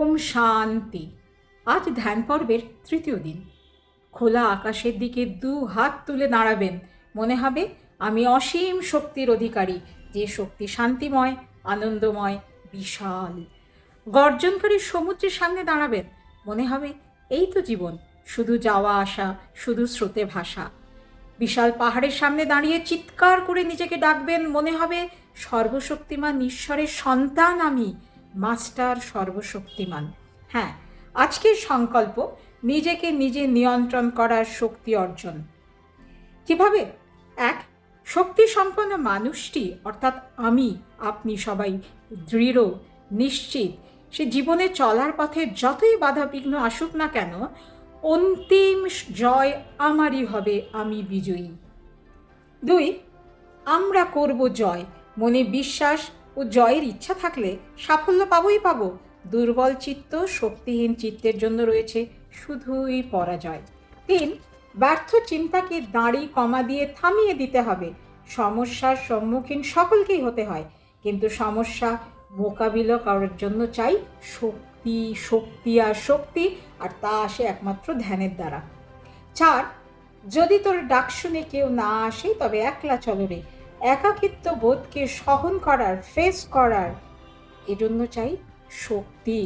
ওম শান্তি। আজ ধ্যান পর্বের তৃতীয় দিন। খোলা আকাশের দিকে দু হাত তুলে দাঁড়াবেন। মনে হবে আমি অসীম শক্তির অধিকারী, যে শক্তি শান্তিময়, আনন্দময়, বিশাল। গর্জনকারী সমুদ্রের সামনে দাঁড়াবেন। মনে হবে এই তো জীবন, শুধু যাওয়া আসা, শুধু স্রোতে ভাসা। বিশাল পাহাড়ের সামনে দাঁড়িয়ে চিৎকার করে নিজেকে ডাকবেন। মনে হবে সর্বশক্তিমান ঈশ্বরের সন্তান আমি, মাস্টার সর্বশক্তিমান। হ্যাঁ, আজকের সংকল্প নিজেকে নিজে নিয়ন্ত্রণ করার শক্তি অর্জন। কিভাবে? এক, শক্তি সম্পন্ন মানুষটি অর্থাৎ আমি, আপনি সবাই দৃঢ়, নিশ্চিত সে জীবনে চলার পথে যতই বাধাবিঘ্ন আসুক না কেন, অন্তিম জয় আমারই হবে, আমি বিজয়ী। দুই, আমরা করব জয়। মনে বিশ্বাস ও জয়ের ইচ্ছা থাকলে সাফল্য পাবোই পাবো। দুর্বল চিত্ত, শক্তিহীন চিত্তের জন্য রয়েছে শুধুই পরাজয়। তিন, ব্যর্থ চিন্তাকে দাঁড়ি কমা দিয়ে থামিয়ে দিতে হবে। সমস্যার সম্মুখীন সকলকেই হতে হয়, কিন্তু সমস্যা মোকাবিলা করার জন্য চাই শক্তি, শক্তি আর শক্তি, আর তা আসে একমাত্র ধ্যানের দ্বারা। চার, যদি তোর ডাক শুনে কেউ না আসে তবে একলা চলো রে। একাকিত্ব বোধকে সহন করার, ফেস করার এজন্য চাই শক্তি।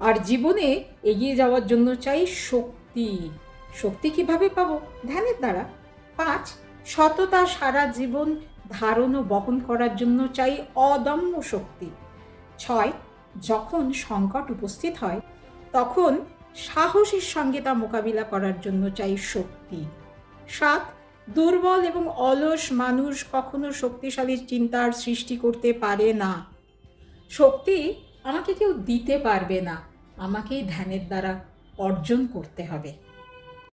আর জীবনে এগিয়ে যাওয়ার জন্য চাই শক্তি। শক্তি কিভাবে পাবো? ধ্যানের দ্বারা। পাঁচ, সততা সারা জীবন ধারণ ও বহন করার জন্য চাই অদম্য শক্তি। ছয়, যখন সংকট উপস্থিত হয় তখন সাহসের সঙ্গে তা মোকাবিলা করার জন্য চাই শক্তি। সাত, দুর্বল এবং অলস মানুষ কখনো শক্তিশালী চিন্তার সৃষ্টি করতে পারে না। শক্তি আমাকে কেউ দিতে পারবে না, আমাকেই ধ্যানের দ্বারা অর্জন করতে হবে।